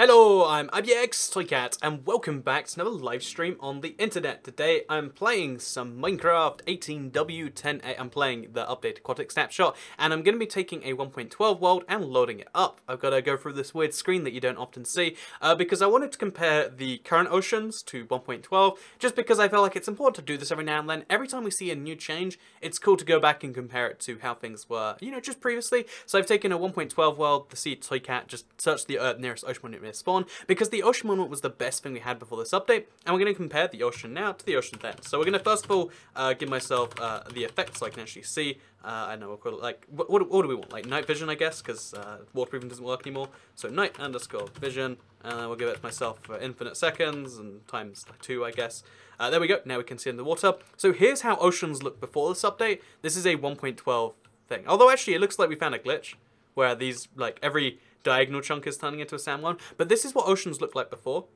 Hello, I'm Toycat, and welcome back to another live stream on the internet. Today I'm playing some Minecraft 18W10A. I'm playing the updated Aquatic snapshot, and I'm going to be taking a 1.12 world and loading it up. I've got to go through this weird screen that you don't often see, because I wanted to compare the current oceans to 1.12, just because I feel like it's important to do this every now and then. Every time we see a new change, it's cool to go back and compare it to how things were, you know, just previously. So I've taken a 1.12 world, the sea Toycat, just search the nearest ocean monument spawn, because the ocean monument was the best thing we had before this update, and we're going to compare the ocean now to the ocean then. So we're going to first of all give myself the effect so I can actually see. I know we'll call it like, what do we want? Like night vision, I guess, because waterproofing doesn't work anymore. So night underscore vision, and we'll give it to myself for infinite seconds and times 2, I guess. There we go. Now we can see in the water. So here's how oceans look before this update. This is a 1.12 thing. Although actually it looks like we found a glitch where these, like, every diagonal chunk is turning into a sand one. But this is what oceans looked like before.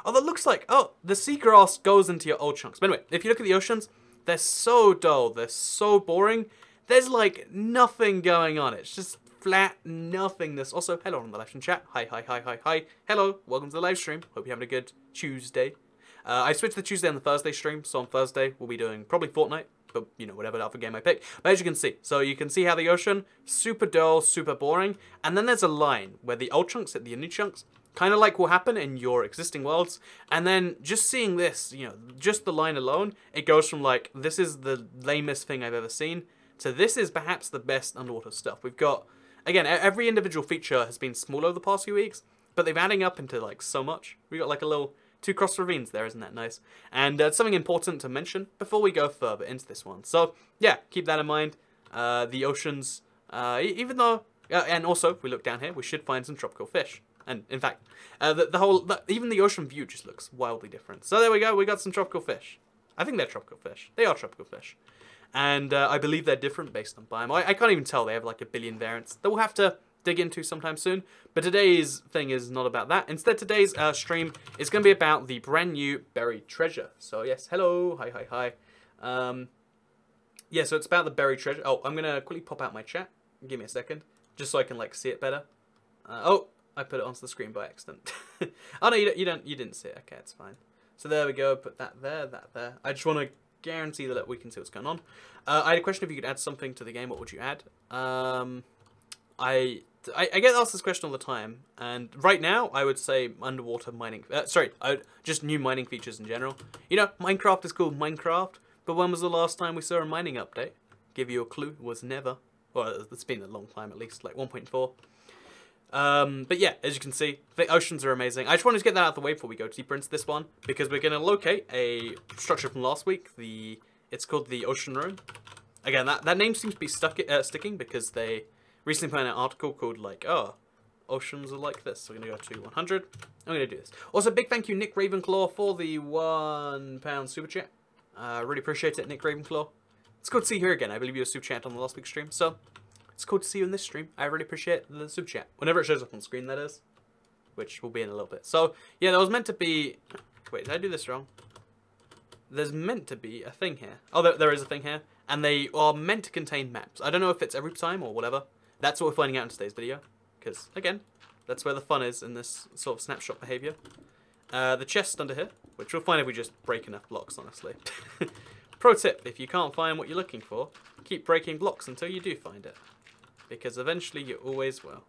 Oh, that looks like, oh, the seagrass goes into your old chunks. But anyway, if you look at the oceans, they're so dull. They're so boring. There's, like, nothing going on. It's just flat nothingness. Also, hello on the live stream chat. Hi. Hello, welcome to the live stream. Hope you're having a good Tuesday. I switched the Tuesday and the Thursday stream, so on Thursday we'll be doing probably Fortnite, but you know, whatever other game I pick. But as you can see, so you can see how the ocean, super dull, super boring, and then there's a line where the old chunks hit the new chunks, kind of like will happen in your existing worlds, and then just seeing this, you know, just the line alone, it goes from like, this is the lamest thing I've ever seen, to this is perhaps the best underwater stuff. We've got, again, every individual feature has been small over the past few weeks, but they've adding up into like so much. We got like a little 2 cross ravines there, isn't that nice? And something important to mention before we go further into this one. So yeah, keep that in mind. The oceans, even though, and also if we look down here, we should find some tropical fish. And in fact, even the ocean view just looks wildly different. So there we go, we got some tropical fish. I think they're tropical fish. They are tropical fish. And I believe they're different based on biome. I can't even tell, they have like a billion variants that we'll have to dig into sometime soon, but today's thing is not about that. Instead, today's stream is going to be about the brand new buried treasure. So yes, hello, hi. Yeah, so it's about the buried treasure. Oh, I'm gonna quickly pop out my chat. Give me a second, just so I can like see it better. Oh, I put it onto the screen by accident. Oh no, you didn't see it. Okay, it's fine. So there we go. Put that there, that there. I just want to guarantee that we can see what's going on. I had a question: if you could add something to the game, what would you add? I get asked this question all the time, and right now I would say underwater mining. Just new mining features in general. You know, Minecraft is called Minecraft, but when was the last time we saw a mining update? Give you a clue, it was never. Well, it's been a long time at least, like 1.4. But yeah, as you can see, the oceans are amazing. I just wanted to get that out of the way before we go deeper into this one, because we're going to locate a structure from last week. It's called the Ocean Room. Again, that name seems to be sticking because they recently put in an article called like, oh, oceans are like this. So we're going to go to 100. I'm going to do this. Also, big thank you, Nick Ravenclaw, for the £1 super chat. Really appreciate it, Nick Ravenclaw. It's cool to see you here again. I believe you were super chat on the last week's stream. So it's cool to see you in this stream. I really appreciate the super chat. Whenever it shows up on screen, that is. Which will be in a little bit. So, yeah, there was meant to be... Wait, did I do this wrong? There's meant to be a thing here. Oh, there is a thing here. And they are meant to contain maps. I don't know if it's every time or whatever. That's what we're finding out in today's video. Because, again, that's where the fun is in this sort of snapshot behavior. The chest under here, which we'll find if we just break enough blocks, honestly. Pro tip, if you can't find what you're looking for, keep breaking blocks until you do find it. Because eventually you always will.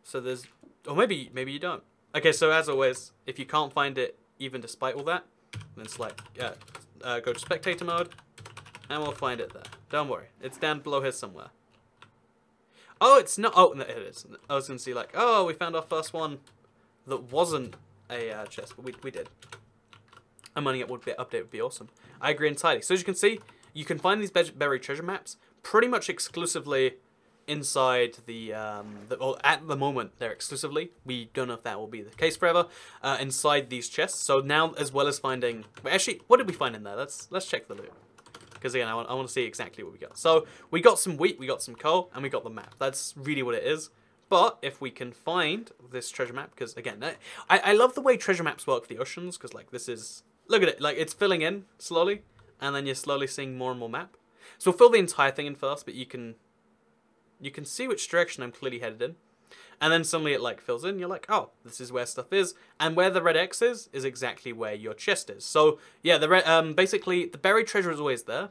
So there's... Or maybe you don't. Okay, so as always, if you can't find it even despite all that, then it's like, go to spectator mode, and we'll find it there. Don't worry, it's down below here somewhere. Oh, it's not. Oh, no, it is. I was going to see like, oh, we found our first one that wasn't a chest, but we did. A mining update would be awesome. I agree entirely. So as you can see, you can find these buried treasure maps pretty much exclusively inside well, at the moment they're exclusively. We don't know if that will be the case forever. Inside these chests. So now, as well as finding, actually, what did we find in there? Let's check the loot. Because again, I want to see exactly what we got. So we got some wheat, we got some coal, and we got the map. That's really what it is. But if we can find this treasure map, because again, I love the way treasure maps work for the oceans, because like this is, look at it, like it's filling in slowly, and then you're slowly seeing more and more map. So we'll fill the entire thing in first, but you can see which direction I'm clearly headed in. And then suddenly it like fills in. You're like, oh, this is where stuff is. And where the red X is exactly where your chest is. So yeah, the red, basically the buried treasure is always there.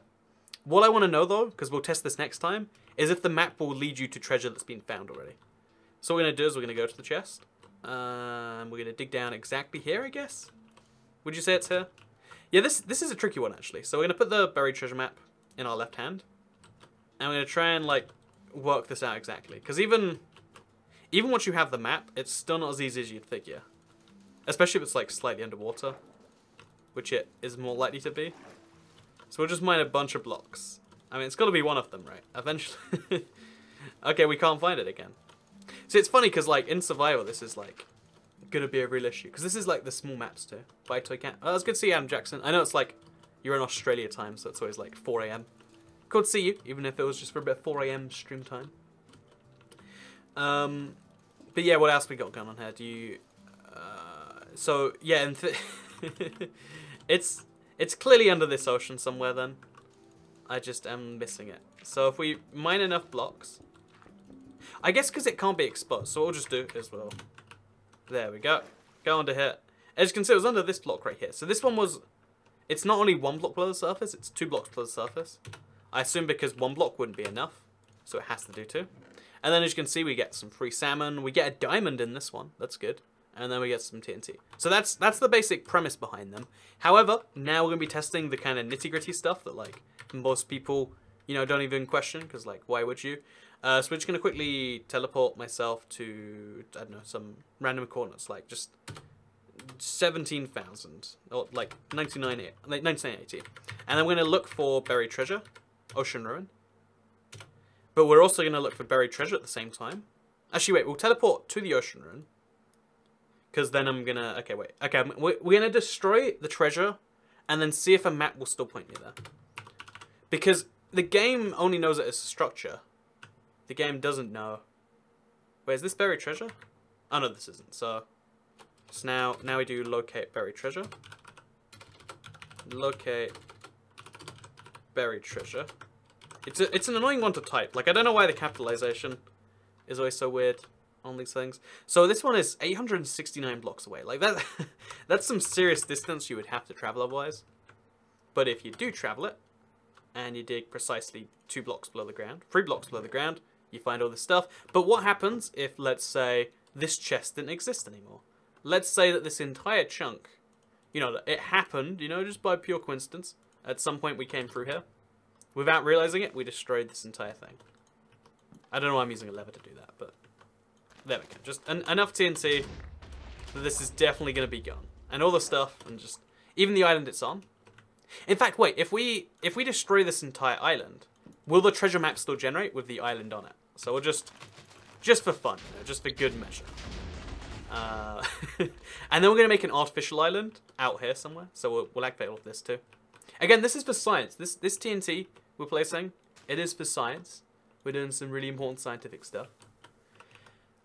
What I want to know though, because we'll test this next time, is if the map will lead you to treasure that's been found already. So what we're going to do is we're going to go to the chest. We're going to dig down exactly here, I guess. Would you say it's here? Yeah, this is a tricky one actually. So we're going to put the buried treasure map in our left hand. And we're going to try and like work this out exactly. Because even once you have the map, it's still not as easy as you'd figure. Especially if it's like slightly underwater. Which it is more likely to be. So we'll just mine a bunch of blocks. I mean, it's got to be one of them, right? Eventually. Okay, we can't find it again. See, it's funny because like in survival, this is like going to be a real issue. Because this is like the small maps too. By Toy Cat. Oh, it's good to see you, Adam Jackson. I know it's like, you're in Australia time, so it's always like 4 AM. Cool to see you, even if it was just for a bit of 4 AM stream time. But yeah, what else we got going on here? Do you... so, yeah, and it's clearly under this ocean somewhere then. I just am missing it. So if we mine enough blocks... I guess because it can't be exposed, so what we'll just do is we'll... There we go. Go under here. As you can see, it was under this block right here. So this one was... It's not only 1 block below the surface, it's 2 blocks below the surface. I assume because 1 block wouldn't be enough, so it has to do 2. And then as you can see, we get some free salmon. We get a diamond in this one. That's good. And then we get some TNT. So that's the basic premise behind them. However, now we're going to be testing the kind of nitty-gritty stuff that, like, most people, you know, don't even question. Because, like, why would you? So we're just going to quickly teleport myself to, I don't know, some random coordinates. Like, just 17,000. Or, like, 1980. And then we're going to look for buried treasure. Ocean ruin. But we're also going to look for buried treasure at the same time. Actually, wait, we'll teleport to the ocean ruin. Because then I'm going to... Okay, wait. Okay, we're going to destroy the treasure and then see if a map will still point me there. Because the game only knows it as a structure. The game doesn't know... Wait, is this buried treasure? Oh, no, this isn't. So now we do locate buried treasure. Locate buried treasure. It's an annoying one to type. Like, I don't know why the capitalization is always so weird on these things. So this one is 869 blocks away. Like, that's some serious distance you would have to travel otherwise. But if you do travel it, and you dig precisely 2 blocks below the ground, 3 blocks below the ground, you find all this stuff. But what happens if, let's say, this chest didn't exist anymore? Let's say that this entire chunk, you know, it happened, you know, just by pure coincidence. At some point we came through here. Without realizing it, we destroyed this entire thing. I don't know why I'm using a lever to do that, but there we go. Just enough TNT that this is definitely going to be gone. And all the stuff, and just... Even the island it's on. In fact, wait, if we destroy this entire island, will the treasure map still generate with the island on it? So we'll just for fun, you know, just for good measure. And then we're going to make an artificial island out here somewhere. So we'll activate all of this too. Again, this is for science. This TNT we're placing, it is for science. We're doing some really important scientific stuff.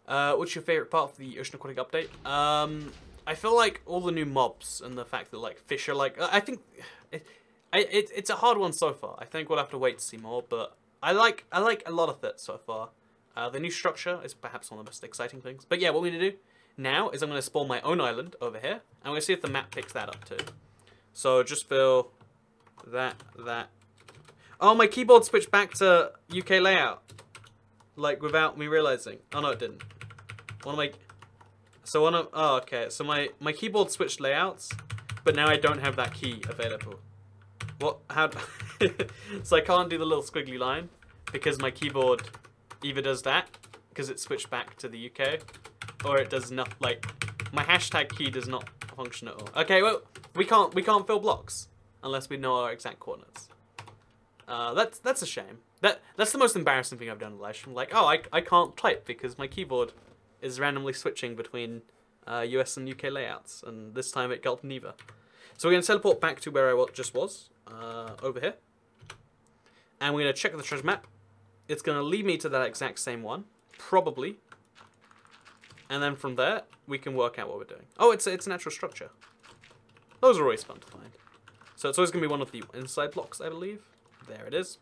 What's your favourite part of the Ocean Aquatic update? I feel like all the new mobs and the fact that like fish are like... I think it's a hard one so far. I think we'll have to wait to see more, but I like a lot of it so far. The new structure is perhaps one of the most exciting things. But yeah, what we're going to do now is I'm going to spawn my own island over here. And we're going to see if the map picks that up too. So just fill that. Oh, my keyboard switched back to UK layout. Like, without me realizing. Oh, no, it didn't. Oh, okay. So my keyboard switched layouts, but now I don't have that key available. What? How? So I can't do the little squiggly line because my keyboard either does that because it switched back to the UK, or it does not. Like, my hashtag key does not function at all. Okay, well, we can't fill blocks unless we know our exact coordinates. That's a shame. That's the most embarrassing thing I've done in live stream. Like, oh, I can't type because my keyboard is randomly switching between US and UK layouts, and this time it got neither. So we're going to teleport back to where I just was, over here. And we're going to check the treasure map. It's going to lead me to that exact same one, probably. And then from there, we can work out what we're doing. Oh, it's a natural structure. Those are always fun to find. So it's always going to be one of the inside blocks, I believe. There it is.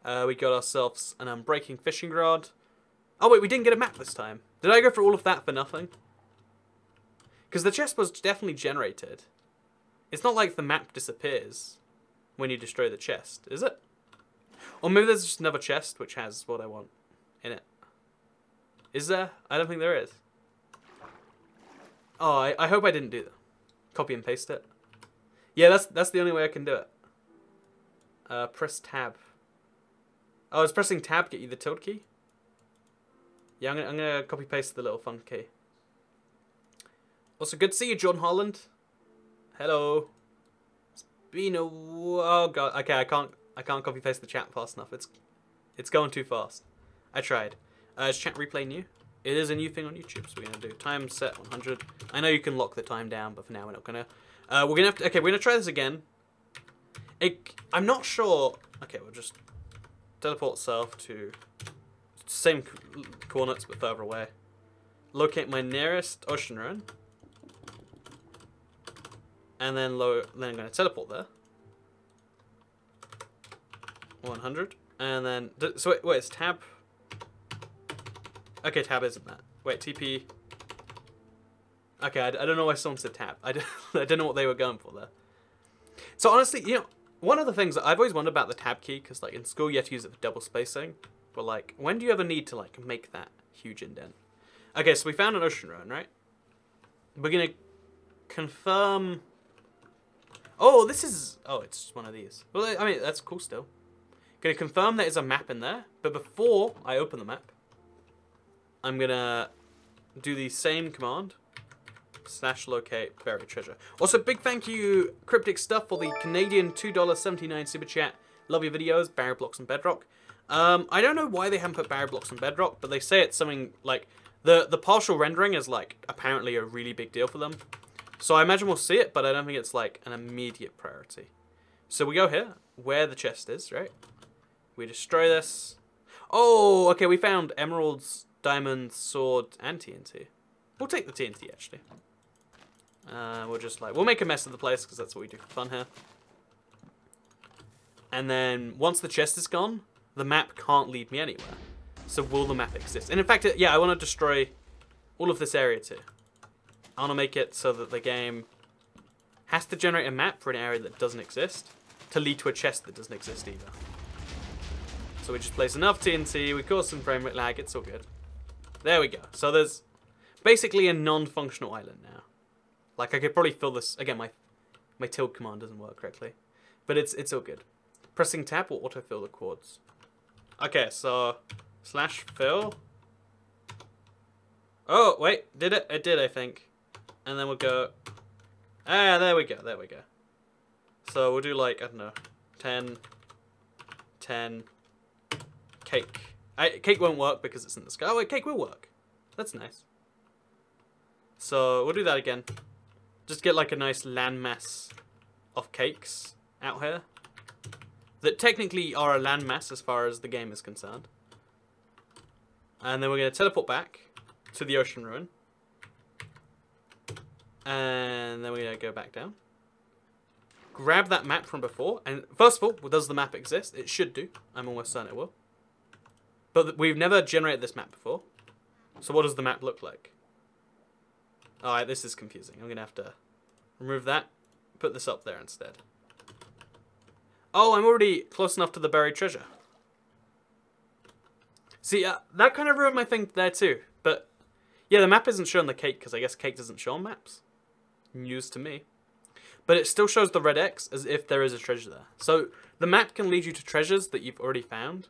We got ourselves an unbreaking fishing rod. Oh wait, we didn't get a map this time. Did I go through all of that for nothing? Because the chest was definitely generated. It's not like the map disappears when you destroy the chest, is it? Or maybe there's just another chest which has what I want in it. Is there? I don't think there is. Oh, I hope I didn't do that. Copy and paste it. Yeah, that's the only way I can do it. Press tab. Oh, is pressing tab get you the tilde key? Yeah, I'm gonna copy paste the little fun key. Also, good to see you, John Holland. Hello. It's been a oh god. Okay, I can't copy paste the chat fast enough. It's going too fast. I tried. Is chat replay new? It is a new thing on YouTube, so we're gonna do time set 100. I know you can lock the time down, but for now we're not gonna. We're gonna have to. Okay, we're gonna try this again. I'm not sure. Okay, we'll just teleport self to same coordinates but further away. Locate my nearest ocean ruin, and then then I'm gonna teleport there. 100, and then so wait, it's tab. Okay, tab isn't that. Wait, TP. Okay, I don't know why someone said tab. I don't know what they were going for there. So honestly, you know, one of the things that I've always wondered about the tab key, because like in school you have to use it for double spacing, but like when do you ever need to like make that huge indent? Okay, so we found an ocean ruin, right? We're gonna confirm. Oh, this is. Oh, it's just one of these. Well, I mean that's cool still. Gonna confirm there is a map in there, but before I open the map, I'm gonna do the same command. / locate buried treasure. Also, big thank you, Cryptic Stuff, for the Canadian $2.79 super chat. Love your videos, barrier blocks and bedrock. I don't know why they haven't put barrier blocks and bedrock, but they say it's something like the partial rendering is like apparently a really big deal for them. So I imagine we'll see it, but I don't think it's like an immediate priority. So we go here, where the chest is, right? We destroy this. Oh, okay, we found emeralds, diamonds, sword, and TNT. We'll take the TNT actually. We'll make a mess of the place because that's what we do for fun here. And then once the chest is gone, the map can't lead me anywhere. So will the map exist? And in fact, yeah, I want to destroy all of this area too. I want to make it so that the game has to generate a map for an area that doesn't exist to lead to a chest that doesn't exist either. So we just place enough TNT, we cause some frame rate lag, it's all good. There we go. So there's basically a non-functional island now. Like I could probably fill this again. My tilde command doesn't work correctly, but it's all good. Pressing tab will autofill the chords. Okay, so /fill. Oh wait, did it? It did, I think. And then we'll go. Ah, there we go. There we go. So we'll do like I don't know, 10, 10, cake. Cake won't work because it's in the sky. Oh wait, cake will work. That's nice. So we'll do that again. Just get like a nice landmass of cakes out here that technically are a landmass as far as the game is concerned. And then we're going to teleport back to the ocean ruin. And then we're going to go back down. Grab that map from before. And first of all, does the map exist? It should do. I'm almost certain it will. But we've never generated this map before. So what does the map look like? Alright, this is confusing. I'm going to have to remove that. Put this up there instead. Oh, I'm already close enough to the buried treasure. See, that kind of ruined my thing there too. But, yeah, the map isn't showing the cake because I guess cake doesn't show on maps. News to me. But it still shows the red X as if there is a treasure there. So, the map can lead you to treasures that you've already found.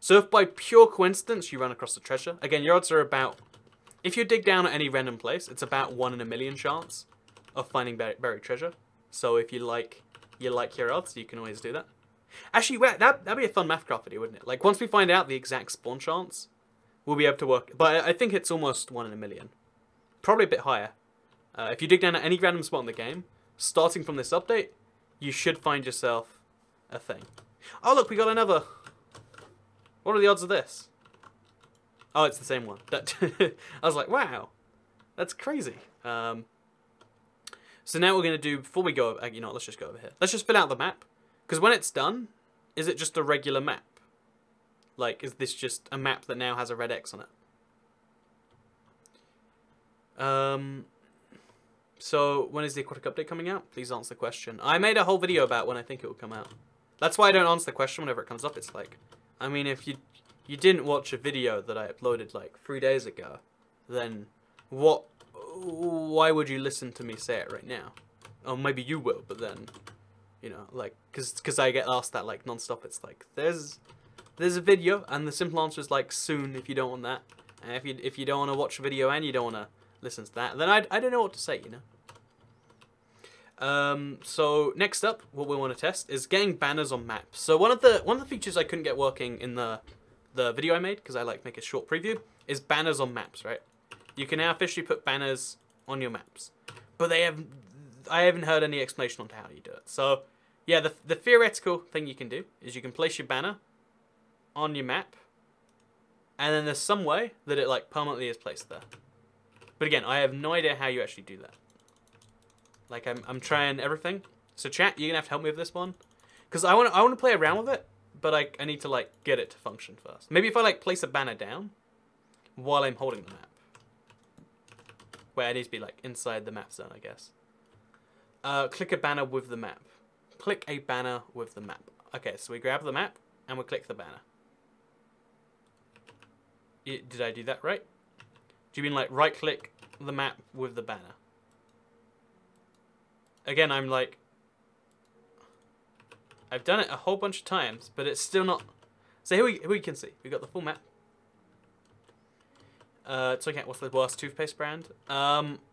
So if by pure coincidence you run across a treasure, again, your odds are about... If you dig down at any random place, it's about 1 in a million chance of finding buried treasure. So if you like your odds, you can always do that. Actually, that'd be a fun Mathcraft video, wouldn't it? Like, once we find out the exact spawn chance, we'll be able to work... But I think it's almost 1 in a million. Probably a bit higher. If you dig down at any random spot in the game, starting from this update, you should find yourself a thing. Oh, look, we got another... What are the odds of this? Oh, it's the same one. I was like, wow, that's crazy. So now we're going to do, before we go, you know, let's just go over here. Let's just fill out the map. Because when it's done, is it just a regular map? Like, is this just a map that now has a red X on it? So when is the Aquatic update coming out? Please answer the question. I made a whole video about when I think it will come out. That's why I don't answer the question whenever it comes up. It's like, I mean, if you didn't watch a video that I uploaded like 3 days ago, then why would you listen to me say it right now? Oh, maybe you will, but then, you know, like, cause I get asked that like non-stop. It's like, there's a video, and the simple answer is like soon if you don't want that. And if you don't want to watch a video and you don't want to listen to that, then I don't know what to say, you know. So next up, what we want to test is getting banners on maps. So one of the features I couldn't get working in the video I made, because I like make a short preview, is banners on maps, right? You can now officially put banners on your maps, but I haven't heard any explanation on how you do it. So yeah, the theoretical thing you can do is you can place your banner on your map, and then there's some way that it like permanently is placed there. But again, I have no idea how you actually do that. Like I'm trying everything. So chat, you're gonna have to help me with this one, because I want to play around with it, but I need to like get it to function first. Maybe if I like place a banner down while I'm holding the map, where it needs to be like inside the map zone, I guess. Click a banner with the map. Click a banner with the map. Okay, so we grab the map and we click the banner. Did I do that right? Do you mean like right click the map with the banner? Again, I'm like, I've done it a whole bunch of times, but it's still not. So here we can see we got the full map. Let's look at what's the worst toothpaste brand.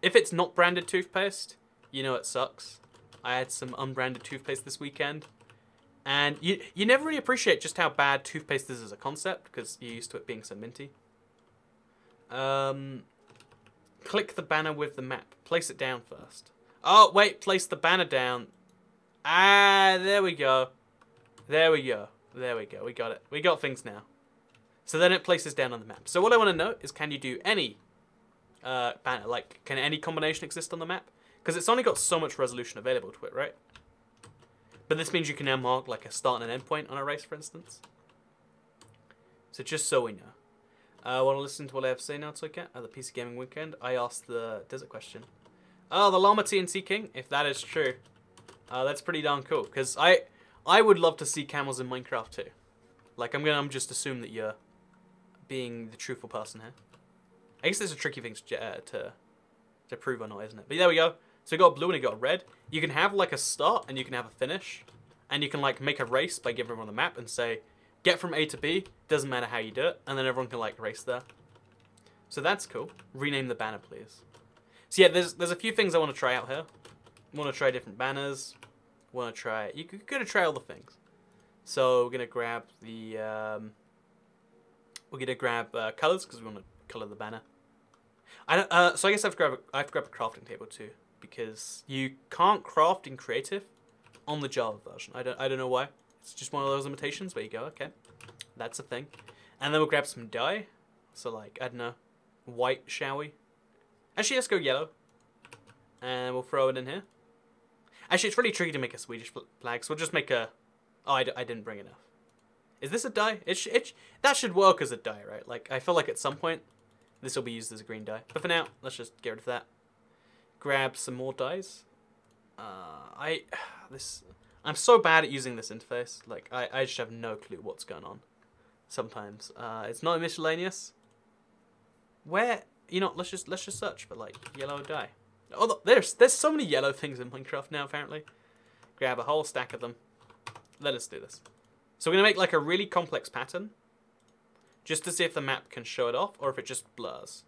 If it's not branded toothpaste, you know it sucks. I had some unbranded toothpaste this weekend, and you never really appreciate just how bad toothpaste is as a concept, because you're used to it being so minty. Click the banner with the map. Place it down first. Oh, wait, place the banner down. Ah, there we go. There we go. There we go. We got it. We got things now. So then it places down on the map. So what I want to know is, can you do any banner? Like, can any combination exist on the map? Because it's only got so much resolution available to it, right? But this means you can now mark like a start and an end point on a race, for instance. So just so we know. Want to listen to what I have to say now, Toycat? At the PC Gaming Weekend, I asked the desert question. Oh, the Llama TNT King? If that is true, that's pretty darn cool. Because I would love to see camels in Minecraft too. Like, I'm just assume that you're being the truthful person here. I guess there's a tricky thing to prove or not, isn't it? But there we go. So we got a blue and we got a red. You can have like a start and you can have a finish. And you can like make a race by giving everyone the map and say, get from A to B, doesn't matter how you do it. And then everyone can like race there. So that's cool. Rename the banner, please. So yeah, there's a few things I want to try out here. Want to try different banners. Want to try, you're gonna try all the things. So we're gonna grab the colors, because we want to color the banner. So I guess I have to grab a crafting table too, because you can't craft in creative on the Java version. I don't know why. It's just one of those limitations. There you go. Okay, that's a thing. And then we'll grab some dye. So like, I don't know, white, shall we? Actually, let's go yellow. And we'll throw it in here. Actually, it's really tricky to make a Swedish flag, so we'll just make a... Oh, I didn't bring enough. Is this a dye? That should work as a dye, right? Like, I feel like at some point, this will be used as a green dye. But for now, let's just get rid of that. Grab some more dyes. I'm so bad at using this interface. Like, I just have no clue what's going on. Sometimes. It's not miscellaneous. Where... You know, let's just search for like yellow dye. Oh, there's so many yellow things in Minecraft now, apparently. Grab a whole stack of them. Let us do this. So we're gonna make like a really complex pattern, just to see if the map can show it off or if it just blurs.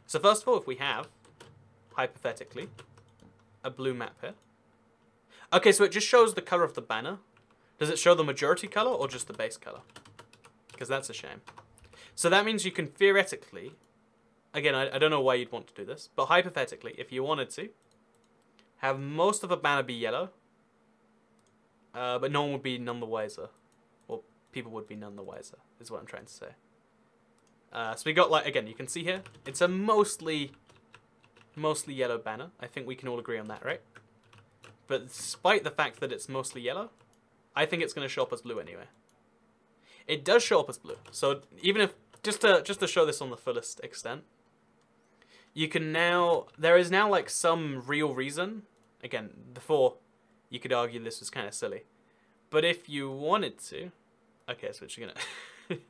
So first of all, if we have, hypothetically, a blue map here. Okay, so it just shows the color of the banner. Does it show the majority color or just the base color? Because that's a shame. So that means you can theoretically. Again, I don't know why you'd want to do this, but hypothetically, if you wanted to, have most of a banner be yellow, but no one would be none the wiser, or people would be none the wiser, is what I'm trying to say. So we got, like, again, you can see here, it's a mostly yellow banner. I think we can all agree on that, right? But despite the fact that it's mostly yellow, I think it's going to show up as blue anyway. It does show up as blue, so even if, just to show this on the fullest extent, you can now, there is now like some real reason. Again, before you could argue this was kind of silly, but if you wanted to, okay, so what you're gonna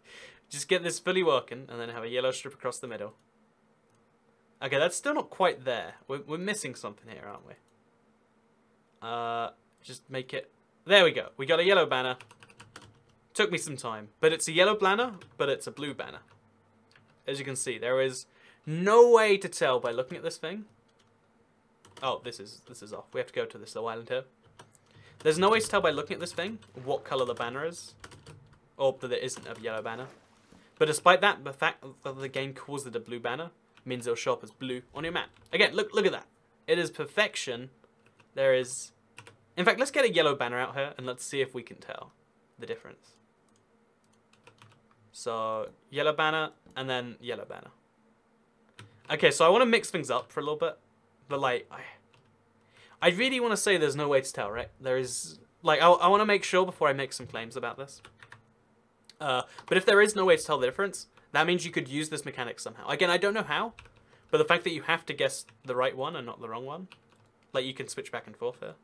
just get this fully working and then have a yellow strip across the middle. Okay, that's still not quite there. We're missing something here, aren't we? Just make it, there we go. We got a yellow banner. Took me some time, but it's a yellow banner, but it's a blue banner. As you can see, there is no way to tell by looking at this thing. Oh, this is off. We have to go to this little island here. There's no way to tell by looking at this thing what color the banner is, or that there isn't a yellow banner. But despite that, the fact that the game calls it a blue banner means it'll show up as blue on your map. Again, look at that. It is perfection. There is, in fact, let's get a yellow banner out here and let's see if we can tell the difference. So yellow banner and then yellow banner. Okay, so I want to mix things up for a little bit, but like I really want to say there's no way to tell, right? There is, like, I want to make sure before I make some claims about this. But if there is no way to tell the difference, that means you could use this mechanic somehow. Again, I don't know how, but the fact that you have to guess the right one and not the wrong one, like you can switch back and forth here.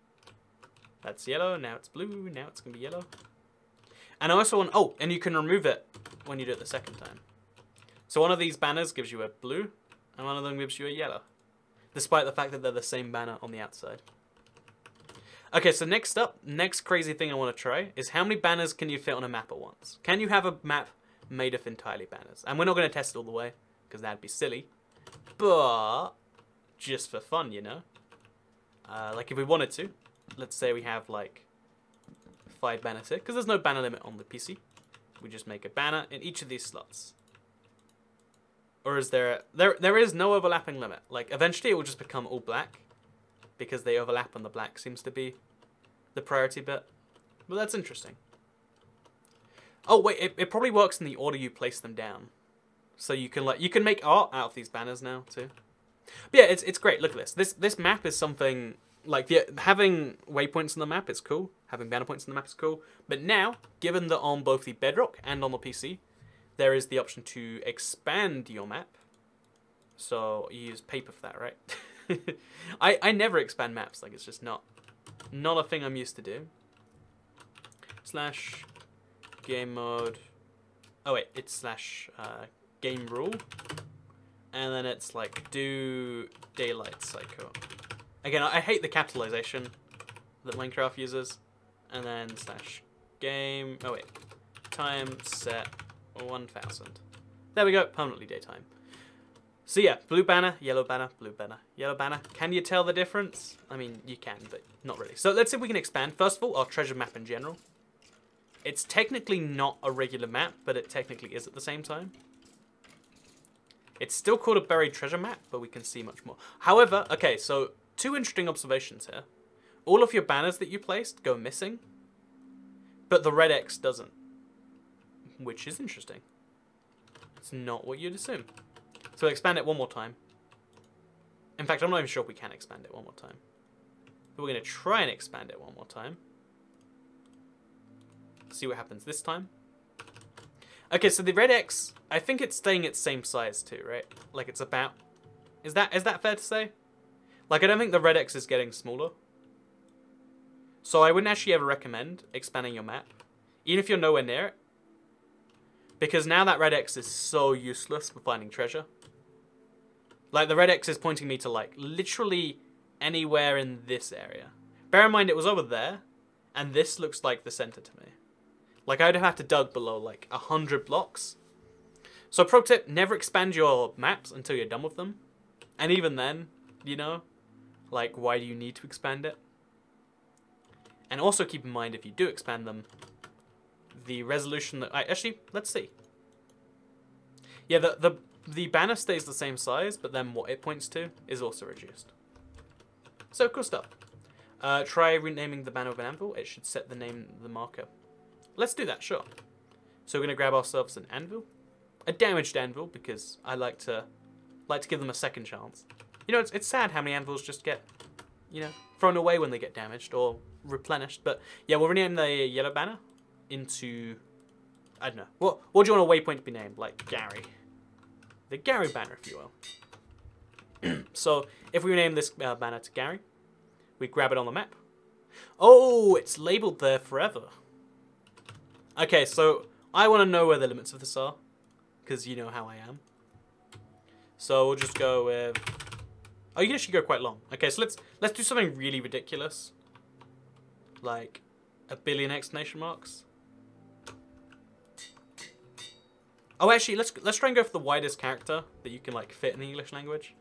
That's yellow, now it's blue, now it's going to be yellow. And I also want, oh, and you can remove it when you do it the second time. So one of these banners gives you a blue, and one of them gives you a yellow. Despite the fact that they're the same banner on the outside. Okay, so next up, next crazy thing I want to try is how many banners can you fit on a map at once? Can you have a map made of entirely banners? And we're not going to test it all the way, because that'd be silly. But, just for fun, you know? Like if we wanted to, let's say we have like 5 banners here, because there's no banner limit on the PC. We just make a banner in each of these slots. Or is there is no overlapping limit. Like eventually it will just become all black, because they overlap and the black seems to be the priority bit. But that's interesting. Oh wait, it probably works in the order you place them down. So you can make art out of these banners now too. But yeah, it's great. Look at this. This map is something like, having waypoints on the map is cool. Having banner points on the map is cool. But now, given that on both the Bedrock and on the PC, there is the option to expand your map. So you use paper for that, right? I never expand maps. Like, it's just not a thing I'm used to do. Slash game mode. Oh wait, it's slash game rule. And then it's like do daylight cycle. Again, I hate the capitalization that Minecraft uses. And then slash game, oh wait, time set 1000. There we go, permanently daytime. So yeah, blue banner, yellow banner, blue banner, yellow banner. Can you tell the difference? I mean, you can, but not really. So let's see if we can expand. First of all, our treasure map in general. It's technically not a regular map, but it technically is at the same time. It's still called a buried treasure map, but we can see much more. However, okay, so 2 interesting observations here. All of your banners that you placed go missing, but the red X doesn't, which is interesting. It's not what you'd assume. So we'll expand it one more time. In fact, I'm not even sure if we can expand it one more time. But we're going to try and expand it one more time. See what happens this time. Okay, so the red X, I think it's staying its same size too, right? Like it's about... Is that fair to say? Like, I don't think the red X is getting smaller. So I wouldn't actually ever recommend expanding your map, even if you're nowhere near it. Because now that red X is so useless for finding treasure. Like, the red X is pointing me to, like, literally anywhere in this area. Bear in mind, it was over there, and this looks like the center to me. Like, I'd have to dug below, like, 100 blocks. So, pro tip, never expand your maps until you're done with them. And even then, you know, like, why do you need to expand it? And also keep in mind, if you do expand them, the resolution that... actually, let's see. Yeah, the banner stays the same size, but then what it points to is also reduced. So, cool stuff. Try renaming the banner with an anvil. It should set the name of the marker. Let's do that, sure. So we're going to grab ourselves an anvil. A damaged anvil, because I like to give them a second chance. You know, it's sad how many anvils just get, you know, thrown away when they get damaged or replenished. But yeah, we'll rename the yellow banner into, I don't know. What do you want a waypoint to be named? Like Gary. The Gary banner, if you will. So if we rename this banner to Gary, we grab it on the map. Oh, it's labeled there forever. Okay, so I want to know where the limits of this are, because you know how I am. So we'll just go with... Oh, you can actually go quite long. Okay, so let's do something really ridiculous. Like 1 billion exclamation marks. Oh, actually, let's try and go for the widest character that you can like fit in the English language.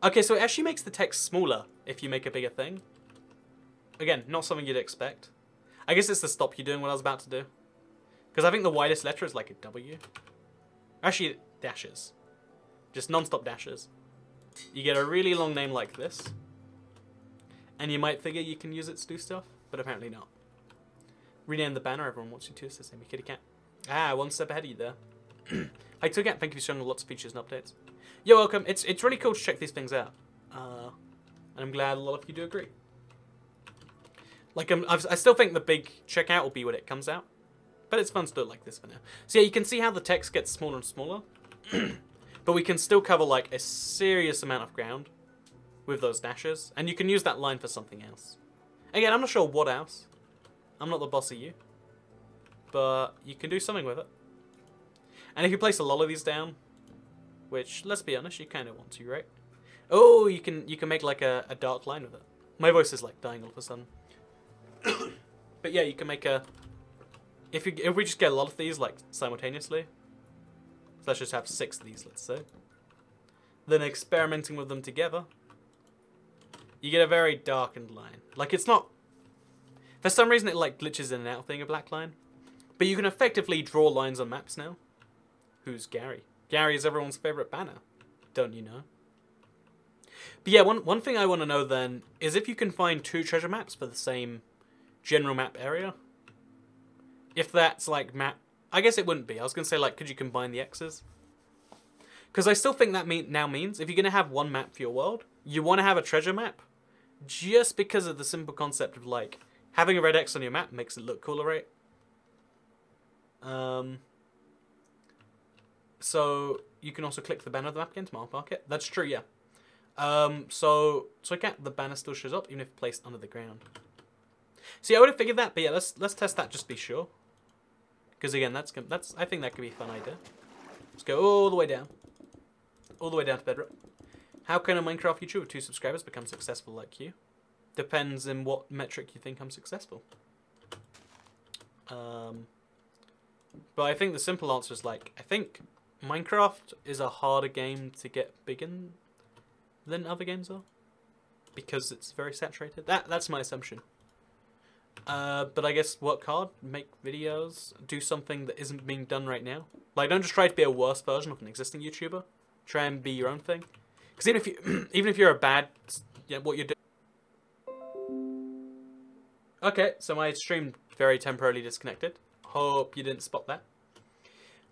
Okay, so it actually makes the text smaller if you make a bigger thing. Again, not something you'd expect. I guess it's to stop you doing what I was about to do. Because I think the widest letter is like a W. Actually, dashes. Just non-stop dashes. You get a really long name like this. And you might figure you can use it to do stuff, but apparently not. Rename the banner, everyone wants you to. It's the same kitty cat. Ah, one step ahead of you there. Hi, Togat, thank you for showing lots of features and updates. You're welcome. It's really cool to check these things out. And I'm glad a lot of you do agree. Like, I still think the big checkout will be when it comes out. But it's fun to do it like this for now. So yeah, you can see how the text gets smaller and smaller. But we can still cover like a serious amount of ground with those dashes. And you can use that line for something else. Again, I'm not sure what else. I'm not the boss of you. But you can do something with it. And if you place a lot of these down, which, let's be honest, you kind of want to, right? Oh, you can make like a dark line with it. My voice is like dying all of a sudden. But yeah, you can make a... If we just get a lot of these like simultaneously, so let's just have 6 of these, let's say. Then experimenting with them together, you get a very darkened line. Like it's not... For some reason it like glitches in and out of being a black line. But you can effectively draw lines on maps now. Who's Gary? Gary is everyone's favourite banner. Don't you know? But yeah, one thing I want to know then is if you can find 2 treasure maps for the same general map area. If that's like map... I guess it wouldn't be. I was going to say like, could you combine the X's? Because I still think that now means if you're going to have one map for your world, you want to have a treasure map. Just because of the simple concept of like, having a red X on your map makes it look cooler, right? So you can also click the banner of the map again to mark it. That's true, yeah. So again, the banner still shows up even if placed under the ground. See, I would have figured that, but yeah, let's test that just to be sure. Because again, that's I think that could be a fun idea. Let's go all the way down to bedrock. How can a Minecraft YouTuber with 2 subscribers become successful like you? Depends in what metric you think I'm successful. But I think the simple answer is like, I think Minecraft is a harder game to get big in than other games are. Because it's very saturated. That's my assumption. But I guess work hard, make videos, do something that isn't being done right now. Like, don't just try to be a worse version of an existing YouTuber. Try and be your own thing. Because even if you're a bad, what you're doing. Okay, so my stream very temporarily disconnected. Hope you didn't spot that.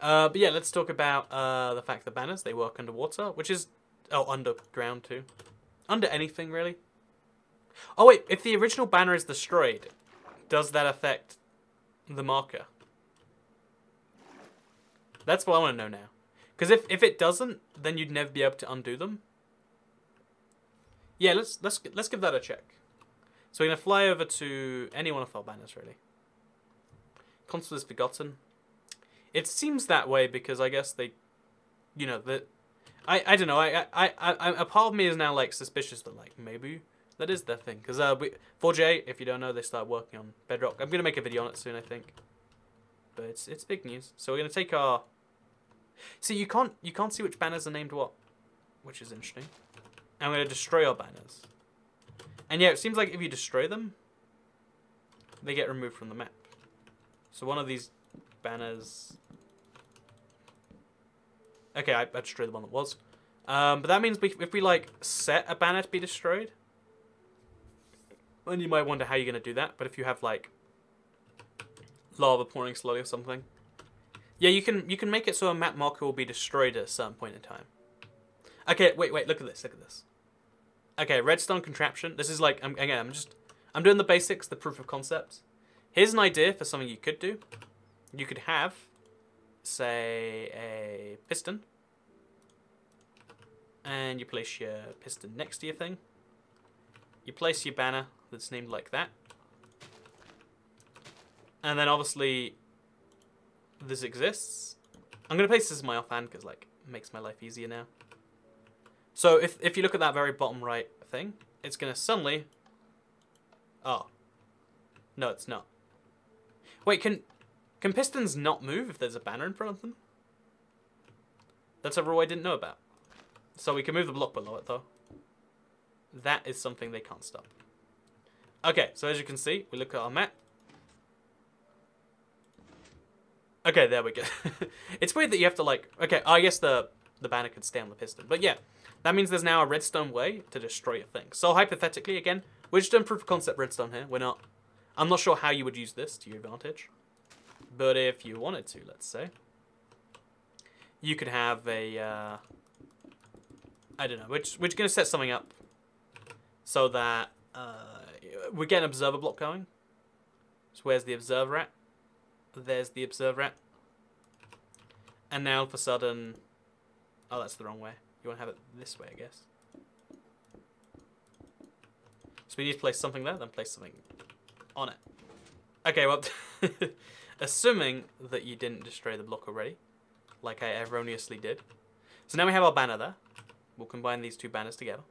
But yeah, let's talk about the fact that banners, they work underwater, which is... Oh, underground too. Under anything, really. Oh wait, if the original banner is destroyed, does that affect the marker? That's what I want to know now. Because if it doesn't, then you'd never be able to undo them. Yeah, let's give that a check. So we're going to fly over to any one of our banners, really. Console is forgotten. It seems that way because I guess they, you know, that I don't know. A part of me is now like suspicious that like maybe that is their thing. Because 4J, if you don't know, they start working on Bedrock. I'm gonna make a video on it soon, I think. But it's big news. So we're gonna take our. See, you can't see which banners are named what, which is interesting. And we're gonna destroy our banners. And yeah, it seems like if you destroy them, they get removed from the map. So one of these banners... Okay, I destroyed the one that was. But that means if we like set a banner to be destroyed, then you might wonder how you're going to do that. But if you have like lava pouring slowly or something, yeah, you can make it so a map marker will be destroyed at a certain point in time. Okay, wait, look at this, Okay, redstone contraption. This is like, again, I'm doing the basics, the proof of concept. Here's an idea for something you could do. You could have, say, a piston. And you place your piston next to your thing. You place your banner that's named like that. And then obviously this exists. I'm going to place this in my offhand because like it makes my life easier now. So if you look at that very bottom right thing, it's going to suddenly... Oh. No, it's not. Wait, can pistons not move if there's a banner in front of them? That's a rule I didn't know about. So we can move the block below it though. That is something they can't stop. Okay, so as you can see, we look at our map. Okay, there we go. It's weird that you have to like... Okay, I guess the banner could stay on the piston. But yeah, that means there's now a redstone way to destroy a thing. So hypothetically, again, we're just doing proof of concept redstone here. We're not... I'm not sure how you would use this to your advantage. But if you wanted to, let's say, you could have a... I don't know. We're just going to set something up so that we get an observer block going. So where's the observer at? There's the observer at. And now, all of a sudden... Oh, that's the wrong way. You want to have it this way, I guess. So we need to place something there, then place something on it. Okay, well, assuming that you didn't destroy the block already, like I erroneously did. So now we have our banner there. We'll combine these two banners together.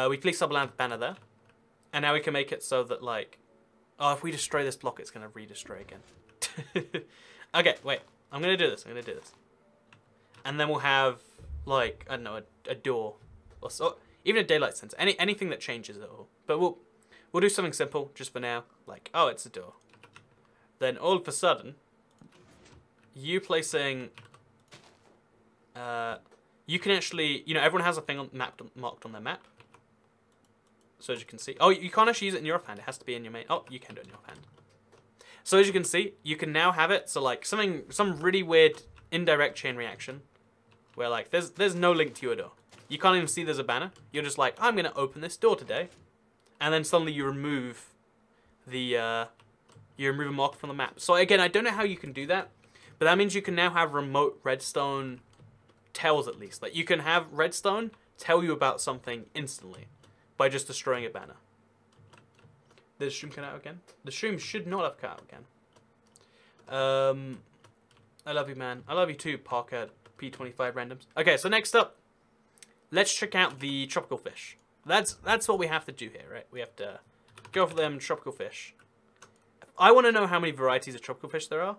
We place our banner there. And now we can make it so that, like... Oh, if we destroy this block, it's going to re-destroy again. Okay, wait. I'm going to do this. And then we'll have, like, I don't know, a door. Or so, even a daylight sensor. Anything that changes at all. But we'll do something simple just for now. Like, oh, it's a door. Then all of a sudden, you placing... you can actually... You know, everyone has a thing marked on their map. So as you can see... Oh, you can't actually use it in your offhand. It has to be in your main... Oh, you can do it in your offhand. So as you can see, you can now have it. So like some really weird indirect chain reaction. Where like there's no link to your door. You can't even see there's a banner. You're just like, I'm going to open this door today. And then suddenly you remove the... you remove a marker from the map. So again, I don't know how you can do that. But that means you can now have remote redstone tells at least. Like you can have redstone tell you about something instantly. By just destroying a banner. Did the stream cut out again? The stream should not have cut out again. I love you, man. I love you too, Parker P25 randoms. Okay, so next up, let's check out the tropical fish. That's what we have to do here, right? We have to go for them tropical fish. I want to know how many varieties of tropical fish there are.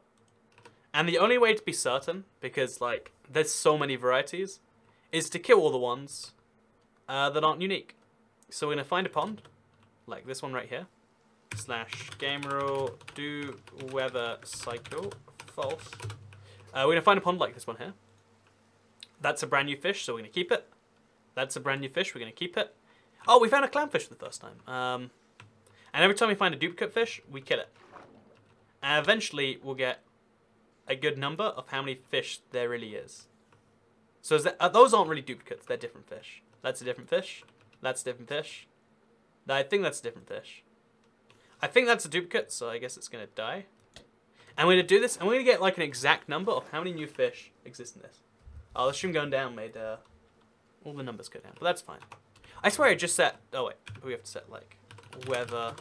And the only way to be certain, because like there's so many varieties, is to kill all the ones that aren't unique. So we're going to find a pond, like this one right here, / game rule do weather cycle false. We're going to find a pond like this one here. That's a brand new fish, so we're going to keep it. That's a brand new fish, we're going to keep it. Oh, we found a clownfish for the first time. And every time we find a duplicate fish, we kill it. And eventually we'll get a good number of how many fish there really is. So those aren't really duplicates, they're different fish. That's a different fish. That's a different fish. I think that's a different fish. I think that's a duplicate, so I guess it's going to die. And we're going to do this, and we're going to get like an exact number of how many new fish exist in this. Oh, the stream going down made all the numbers go down, but that's fine. I swear I just set... Oh, wait. We have to set like weather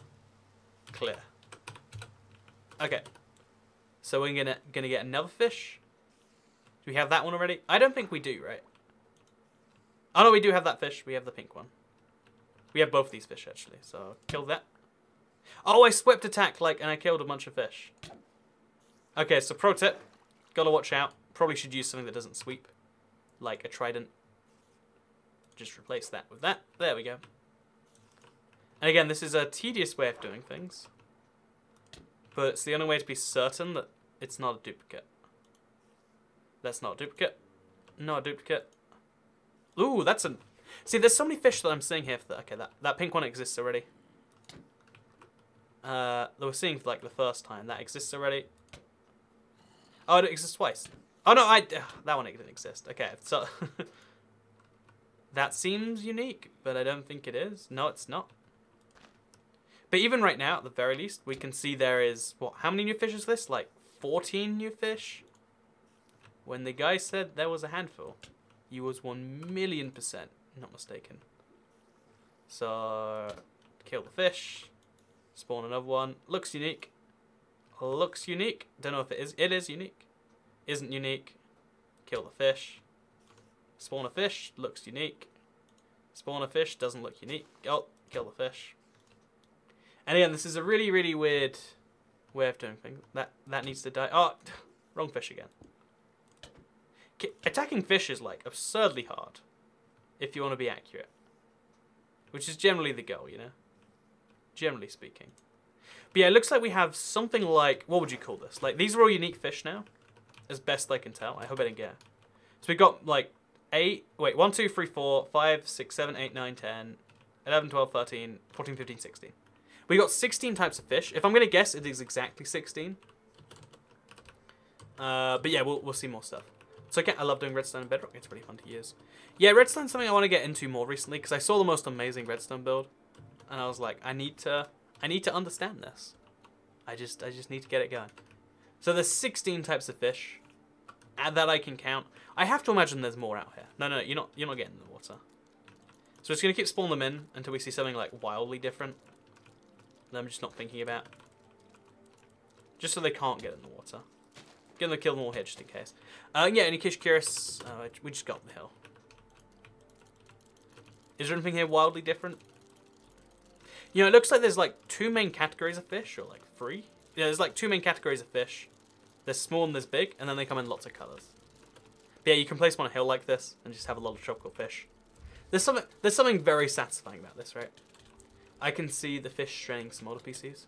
clear. Okay. So we're going to get another fish. Do we have that one already? I don't think we do, right? Oh, no, we do have that fish. We have the pink one. We have both these fish, actually, so kill that. Oh, I swept attack, like, and I killed a bunch of fish. Okay, so pro tip. Gotta watch out. Probably should use something that doesn't sweep. Like a trident. Just replace that with that. There we go. And again, this is a tedious way of doing things. But it's the only way to be certain that it's not a duplicate. That's not a duplicate. Not a duplicate. Ooh, that's a... See, there's so many fish that I'm seeing here. For okay, that pink one exists already. That we're seeing for like the first time. That exists already. Oh, it exists twice. Oh no, that one didn't exist. Okay, so that seems unique, but I don't think it is. No, it's not. But even right now, at the very least, we can see there is what? How many new fish is this? Like 14 new fish. When the guy said there was a handful. You was 1,000,000% not mistaken. So, kill the fish. Spawn another one. Looks unique. Looks unique. Don't know if it is. It is unique. Isn't unique. Kill the fish. Spawn a fish. Looks unique. Spawn a fish. Doesn't look unique. Oh, kill the fish. And again, this is a really, really weird way of doing things. That needs to die. Oh, wrong fish again. Attacking fish is like absurdly hard if you want to be accurate. Which is generally the goal, you know? Generally speaking. But yeah, it looks like we have something like... What would you call this? Like, these are all unique fish now. As best I can tell. I hope I didn't get... So we got like 1, 2, 3, 4, 5, 6, 7, 8, 9, 10, 11, 12, 13, 14, 15, 16. We got 16 types of fish. If I'm going to guess, it is exactly 16. But yeah, we'll see more stuff. So I love doing redstone and bedrock. It's really fun to use. Yeah, redstone's something I want to get into more recently because I saw the most amazing redstone build, and I was like, I need to understand this. I just need to get it going. So there's 16 types of fish that I can count. I have to imagine there's more out here. No, you're not getting in the water. So we're just gonna keep spawning them in until we see something like wildly different that I'm just not thinking about. Just so they can't get in the water. Gonna kill them all here just in case. Yeah, any case curious, we just got up the hill. Is there anything here wildly different? You know, it looks like there's like 2 main categories of fish, or like 3. Yeah, there's like 2 main categories of fish. There's small and there's big, and then they come in lots of colours. But yeah, you can place them on a hill like this and just have a lot of tropical fish. There's something very satisfying about this, right? I can see the fish straining some older PCs.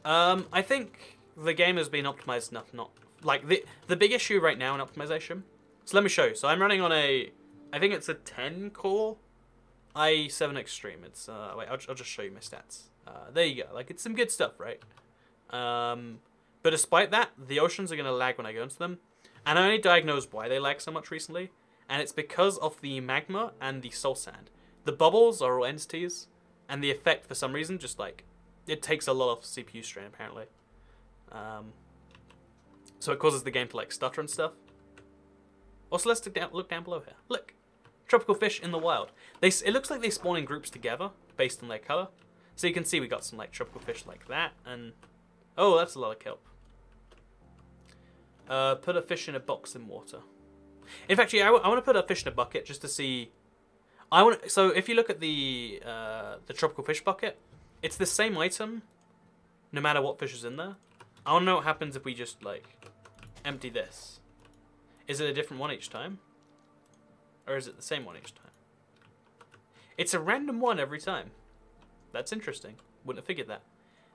I think the game has been optimized enough, not like the big issue right now in optimization. So let me show you. So I'm running on I think it's a 10 core i7 Extreme. It's wait, I'll just show you my stats. There you go. Like, it's some good stuff, right? But despite that, the oceans are gonna lag when I go into them, and I only diagnosed why they lag so much recently, and it's because of the magma and the soul sand. The bubbles are all entities, and the effect for some reason just like it takes a lot of CPU strain apparently. So it causes the game to like stutter and stuff. Also, let's look down below here. Look, tropical fish in the wild. It looks like they spawn in groups together based on their color. So you can see we got some like tropical fish like that, and oh, that's a lot of kelp. Put a fish in a box in water. In fact, I want to put a fish in a bucket just to see. So if you look at the tropical fish bucket, it's the same item, no matter what fish is in there. I want to know what happens if we just like empty this. Is it a different one each time, or is it the same one each time? It's a random one every time. That's interesting. Wouldn't have figured that.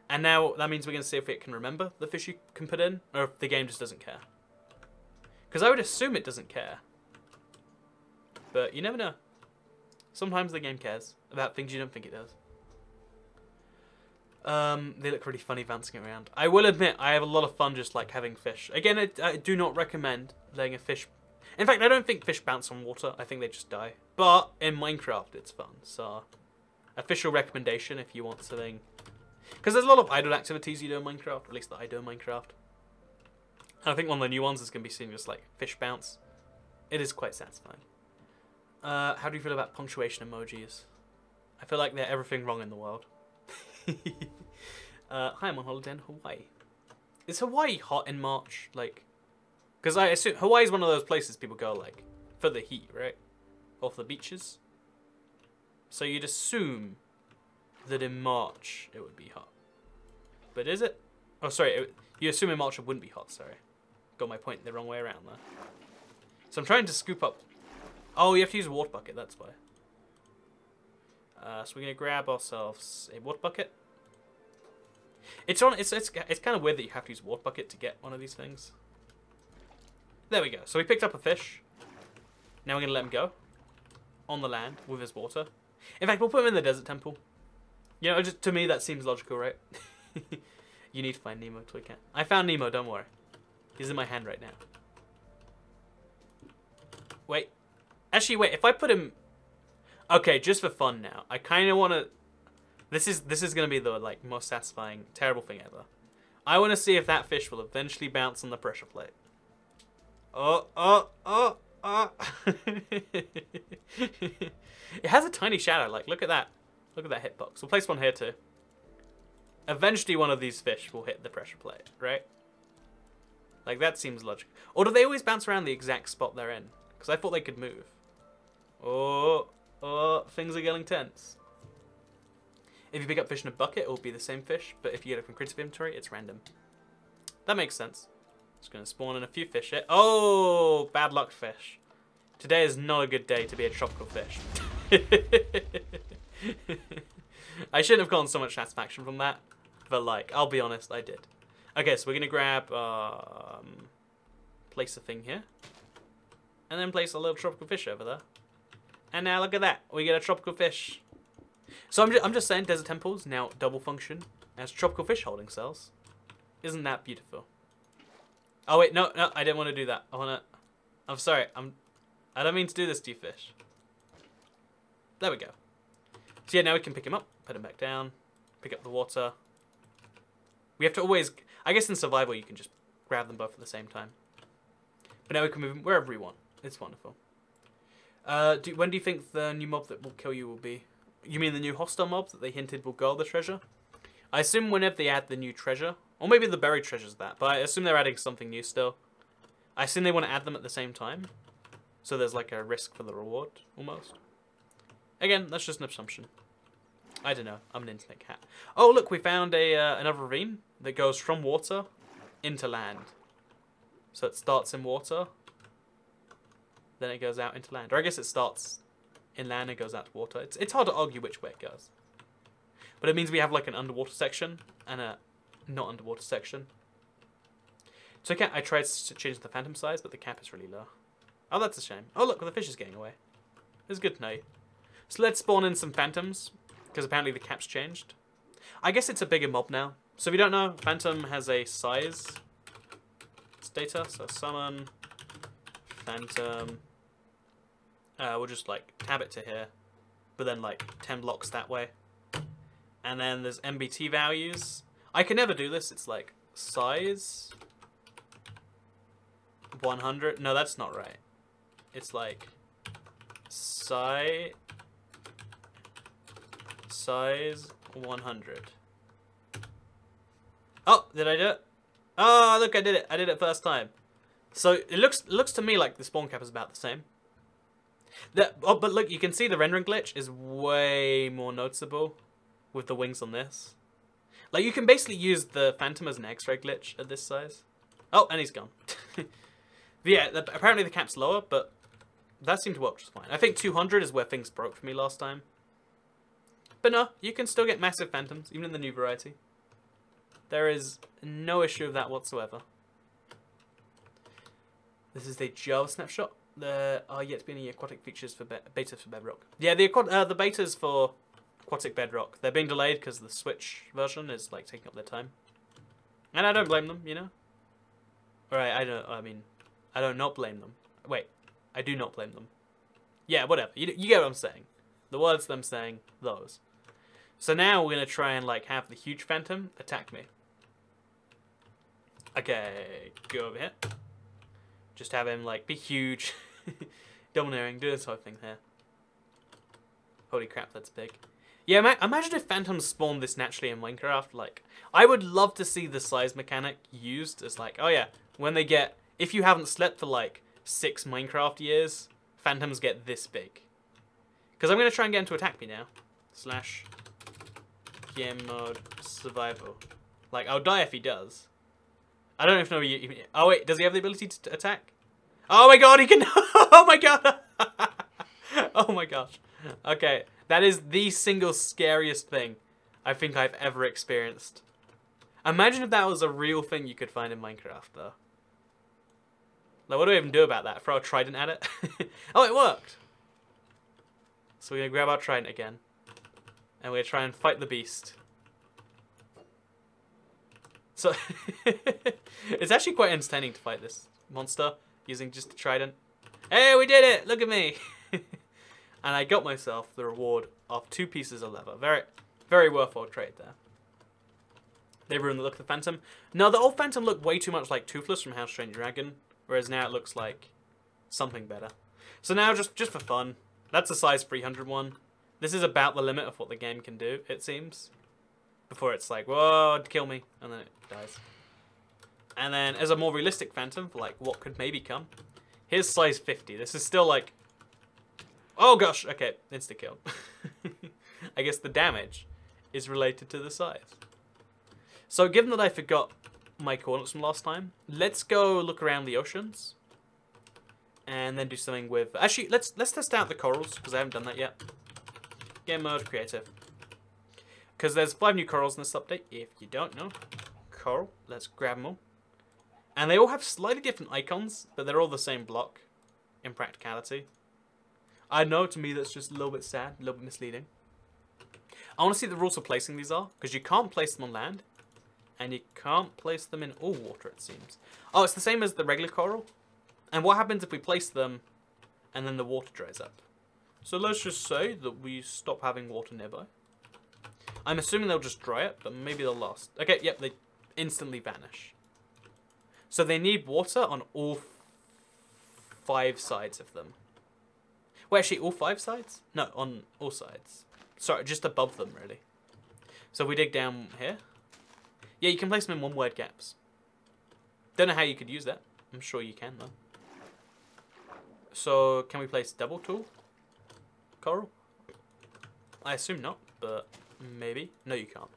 And now that means we're going to see if it can remember the fish you can put in, or if the game just doesn't care. Because I would assume it doesn't care. But you never know. Sometimes the game cares about things you don't think it does. They look really funny bouncing around. I will admit, I have a lot of fun just like having fish. Again, I do not recommend letting a fish... In fact, I don't think fish bounce on water. I think they just die. But in Minecraft, it's fun. So, official recommendation if you want something... Because there's a lot of idle activities you do in Minecraft, at least that I do in Minecraft. And I think one of the new ones is going to be seeing just like fish bounce. It is quite satisfying. How do you feel about punctuation emojis? I feel like they're everything wrong in the world. Hi, I'm on holiday in Hawaii. Is Hawaii hot in March? Like, because I assume Hawaii is one of those places people go like for the heat, right? Off the beaches. So you'd assume that in March it would be hot. But is it? Oh, sorry. You assume in March it wouldn't be hot. Sorry, got my point the wrong way around there. So I'm trying to scoop up. Oh, you have to use a water bucket. That's why. So we're gonna grab ourselves a water bucket. It's kind of weird that you have to use a water bucket to get one of these things. There we go. So we picked up a fish. Now we're gonna let him go on the land with his water. In fact, we'll put him in the desert temple. You know, just to me that seems logical, right? You need to find Nemo, Toycat. I found Nemo. Don't worry. He's in my hand right now. Wait. Actually, wait. If I put him. Okay, just for fun now. I kind of want to... This is going to be the like most satisfying, terrible thing ever. I want to see if that fish will eventually bounce on the pressure plate. Oh. It has a tiny shadow. Like, look at that. Look at that hitbox. We'll place one here too. Eventually, one of these fish will hit the pressure plate, right? Like, that seems logical. Or do they always bounce around the exact spot they're in? Because I thought they could move. Oh, things are getting tense. If you pick up fish in a bucket, it will be the same fish. But if you get it from creative inventory, it's random. That makes sense. Just going to spawn in a few fish here. Oh, bad luck fish. Today is not a good day to be a tropical fish. I shouldn't have gotten so much satisfaction from that. But, like, I'll be honest, I did. Okay, so we're going to grab, place a thing here. And then place a little tropical fish over there. And now look at that. We get a tropical fish. So I'm just saying desert temples now double function as tropical fish holding cells. Isn't that beautiful? Oh, wait, no, I didn't want to do that. I'm sorry. I don't mean to do this to you, fish. There we go. So, yeah, now we can pick him up, put him back down, pick up the water. We have to always... I guess in survival you can just grab them both at the same time. But now we can move them wherever we want. It's wonderful. When do you think the new mob that will kill you will be? You mean the new hostile mob that they hinted will guard the treasure? I assume whenever they add the new treasure. Or maybe the buried treasure's that. But I assume they're adding something new still. I assume they want to add them at the same time. So there's like a risk for the reward, almost. Again, that's just an assumption. I don't know. I'm an internet cat. Oh, look, we found another ravine that goes from water into land. So it starts in water, then it goes out into land. Or I guess it starts in land and goes out to water. It's hard to argue which way it goes. But it means we have like an underwater section and a not underwater section. So I tried to change the phantom size, but the cap is really low. Oh, that's a shame. Oh, look, the fish is getting away. It's good to know. So let's spawn in some phantoms, because apparently the cap's changed. I guess it's a bigger mob now. So if you don't know, phantom has a size data. So summon phantom. We'll just like tab it to here, but then like 10 blocks that way. And then there's MBT values. I can never do this. It's like size 100. No, that's not right. It's like size 100. Oh, did I do it? Oh, look, I did it. I did it first time. So it looks to me like the spawn cap is about the same. Oh, but look, you can see the rendering glitch is way more noticeable with the wings on this. Like, you can basically use the phantom as an X-ray glitch at this size. Oh, and he's gone. Yeah, apparently the cap's lower, but that seemed to work just fine. I think 200 is where things broke for me last time. But no, you can still get massive phantoms, even in the new variety. There is no issue of that whatsoever. This is the Java snapshot. There are yet to be any aquatic features for betas for Bedrock. Yeah, the betas for Aquatic Bedrock, they're being delayed because the Switch version is like taking up their time. And I don't blame them, you know? Alright, I don't not blame them. Wait, I do not blame them. Yeah, whatever. You get what I'm saying. The words that I'm saying, those. So now we're going to try and like have the huge phantom attack me. Okay, go over here. Just have him like be huge. Domineering, do this whole thing here. Holy crap, that's big. Yeah, imagine if phantoms spawned this naturally in Minecraft. Like, I would love to see the size mechanic used as like, oh yeah, when they get, if you haven't slept for like 6 Minecraft years, phantoms get this big. Because I'm going to try and get him to attack me now. / game mode survival. Like, I'll die if he does. I don't even know. Oh wait, does he have the ability to attack? Oh my god, he can. Oh my god. Oh my gosh. Okay, that is the single scariest thing I think I've ever experienced. Imagine if that was a real thing you could find in Minecraft, though. Like, what do we even do about that? Throw a trident at it? Oh, it worked. So we're gonna grab our trident again, and we're gonna try and fight the beast. So it's actually quite entertaining to fight this monster using just the trident. Hey, we did it! Look at me! And I got myself the reward of 2 pieces of leather. Very, very worthwhile trade there. They ruined the look of the phantom. No, the old phantom looked way too much like Toothless from How to Train Your Dragon, whereas now it looks like something better. So now, just for fun, that's a size 300 one. This is about the limit of what the game can do, it seems. Before it's like, whoa, kill me, and then it dies. And then, as a more realistic Phantom, for like what could maybe come, here's size 50. This is still like, oh gosh, okay, insta-kill. I guess the damage is related to the size. So given that I forgot my coordinates from last time, let's go look around the oceans. And then do something with... Actually, let's test out the corals, because I haven't done that yet. Game mode, creative. Because there's 5 new corals in this update, if you don't know. Coral, let's grab them all. And they all have slightly different icons, but they're all the same block, in practicality. I know, to me, that's just a little bit sad, a little bit misleading. I want to see the rules for placing these are, because you can't place them on land, and you can't place them in all water, it seems. Oh, it's the same as the regular coral. And what happens if we place them, and then the water dries up? So let's just say that we stop having water nearby. I'm assuming they'll just dry up, but maybe they'll last. Okay, yep, they instantly vanish. So they need water on all 5 sides of them. Wait, actually, all 5 sides? No, on all sides. Sorry, just above them, really. So we dig down here. Yeah, you can place them in 1-word gaps. Don't know how you could use that. I'm sure you can, though. So, can we place double tool coral? I assume not, but maybe. No, you can't.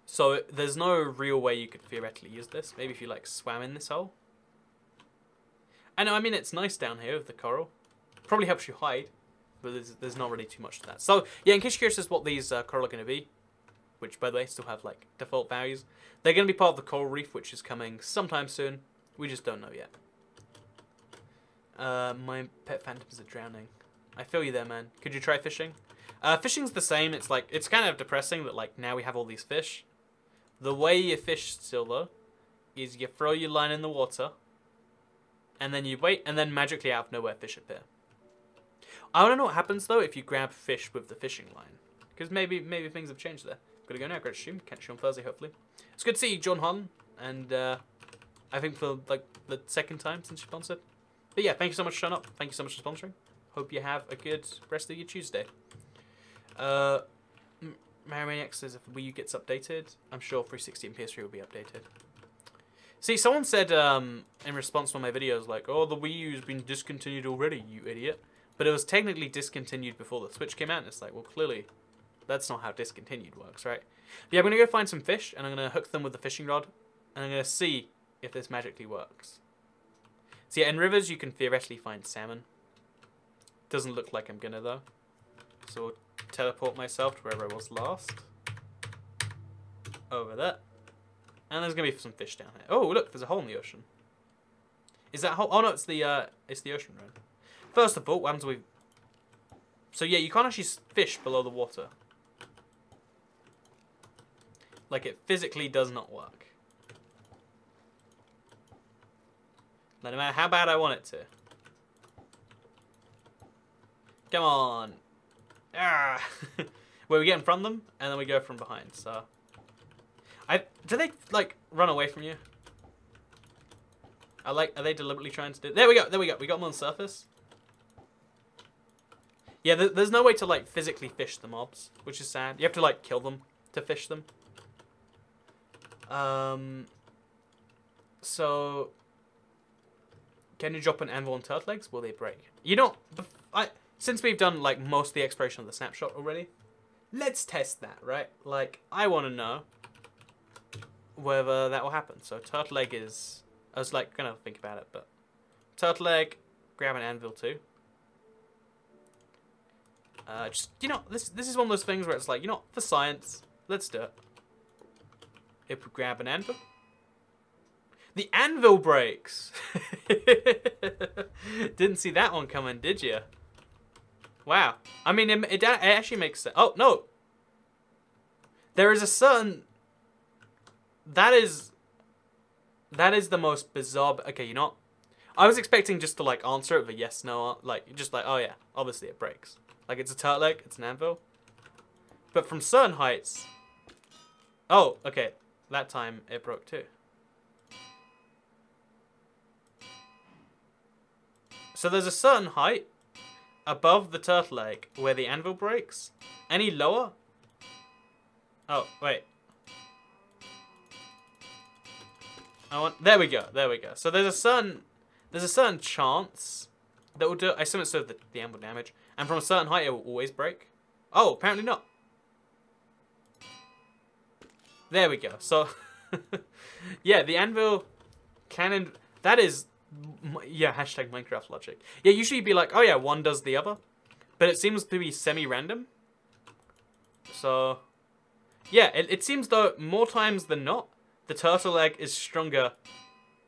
So, there's no real way you could theoretically use this. Maybe if you, like, swam in this hole. I know, I mean, it's nice down here with the coral. Probably helps you hide, but there's not really too much to that. So, yeah, in case you're curious as what these coral are going to be, which, by the way, still have, like, default values, they're going to be part of the coral reef, which is coming sometime soon. We just don't know yet. My pet phantoms are drowning. I feel you there, man. Could you try fishing? Fishing's the same. It's like, it's kind of depressing that like now we have all these fish. The way you fish still though, is you throw your line in the water, and then you wait, and then magically out of nowhere fish appear. I want to know what happens though if you grab fish with the fishing line, because maybe things have changed there. Gotta go now. Great stream. Catch you on Thursday hopefully. It's good to see you, John Hon, and I think for like the 2nd time since you sponsored. But yeah, thank you so much for showing up. Thank you so much for sponsoring. Hope you have a good rest of your Tuesday. Mario Maniac says if Wii U gets updated, I'm sure 360 and PS3 will be updated. See, someone said in response to one of my videos, like, oh, the Wii U's been discontinued already, you idiot. But it was technically discontinued before the Switch came out, and it's like, well, clearly, that's not how discontinued works, right? But yeah, I'm going to go find some fish, and I'm going to hook them with the fishing rod, and I'm going to see if this magically works. So yeah, in rivers you can theoretically find salmon. Doesn't look like I'm gonna though. So I'll teleport myself to wherever I was last. Over there. And there's gonna be some fish down here. Oh look, there's a hole in the ocean. Is that hole? Oh no, it's the ocean road. First of all, what happens with... So yeah, you can't actually fish below the water. Like it physically does not work. No matter how bad I want it to. Come on. Ah. Where we get in front of them, and then we go from behind, so. Do they, like, run away from you? Are they deliberately trying to do... There we go, we got them on the surface. Yeah, there's no way to, like, physically fish the mobs, which is sad. You have to, like, kill them to fish them. So... Can you drop an anvil on turtle eggs? Will they break? You know, since we've done like most of the exploration of the snapshot already, let's test that, right? Like, I want to know whether that will happen. So turtle egg is... I was like gonna think about it, but turtle egg, grab an anvil too. Just, you know, this is one of those things where it's like, you know, for science, let's do it. If we grab an anvil. The anvil breaks! Didn't see that one coming, did you? Wow. I mean, it actually makes sense. Oh, no! There is a certain... That is the most bizarre... Okay, you know, I was expecting just to, like, answer it with a yes, no, like, just like, oh yeah, obviously it breaks. Like, it's a turtle egg, it's an anvil. But from certain heights... Oh, okay. That time, it broke too. So there's a certain height above the turtle egg where the anvil breaks. Any lower? Oh, wait. There we go. There we go. So there's a certain chance that will do. I assume it's sort of the anvil damage, and from a certain height it will always break. Oh, apparently not. There we go. So yeah, the anvil cannon. That is, yeah. Hashtag Minecraft logic. Yeah, usually you'd be like, oh yeah, one does the other, but it seems to be semi-random. So yeah, it seems though more times than not, the turtle egg is stronger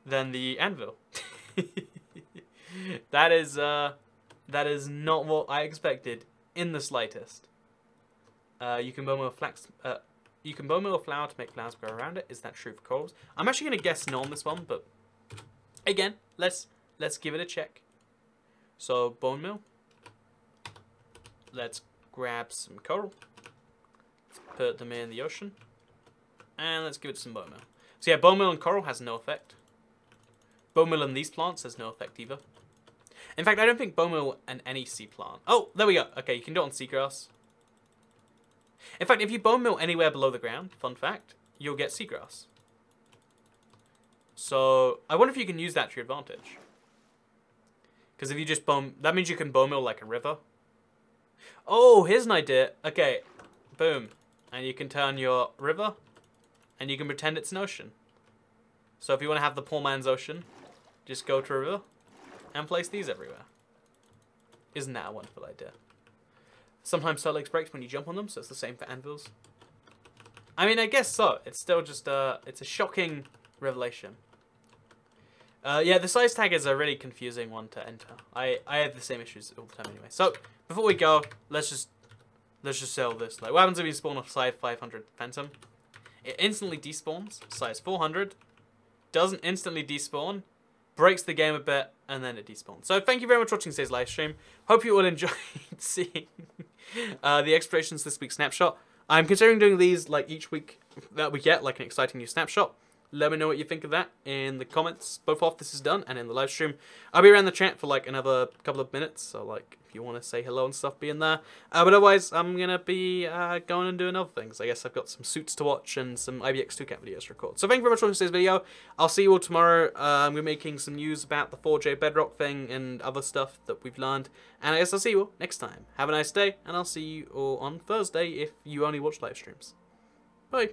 than the anvil. That is not what I expected in the slightest. You can bone meal flax. You can bone meal flour to make flowers grow around it. Is that true for corals? I'm actually gonna guess no on this one, but again, let's give it a check. So bone meal. Let's grab some coral. Let's put them in the ocean. And let's give it some bone meal. So yeah, bone meal and coral has no effect. Bone meal in these plants has no effect either. In fact, I don't think bone meal in any sea plant. Oh, there we go. Okay, you can do it on seagrass. In fact, if you bone meal anywhere below the ground, fun fact, you'll get seagrass. So I wonder if you can use that to your advantage. Because if you just that means you can bone meal like a river. Oh, here's an idea. Okay, boom. And you can turn your river, and you can pretend it's an ocean. So if you want to have the poor man's ocean, just go to a river and place these everywhere. Isn't that a wonderful idea? Sometimes turtle eggs break when you jump on them, so it's the same for anvils. I mean, I guess so. It's still just it's a shocking revelation. Yeah, the size tag is a really confusing one to enter. I have the same issues all the time anyway. So before we go, let's just sell this. Like, what happens if you spawn a size 500 phantom? It instantly despawns. Size 400 doesn't instantly despawn, breaks the game a bit, and then it despawns. So thank you very much for watching today's live stream. Hope you all enjoyed seeing the explorations this week's snapshot. I'm considering doing these like each week that we get like an exciting new snapshot. Let me know what you think of that in the comments, both after this is done and in the live stream. I'll be around the chat for like another couple of minutes, so like if you want to say hello and stuff, be in there. But otherwise, I'm going to be going and doing other things. I guess I've got some Suits to watch and some IBX2Cat videos to record. So thank you very much for watching today's video. I'll see you all tomorrow. We're making some news about the 4J Bedrock thing and other stuff that we've learned. And I guess I'll see you all next time. Have a nice day, and I'll see you all on Thursday if you only watch live streams. Bye.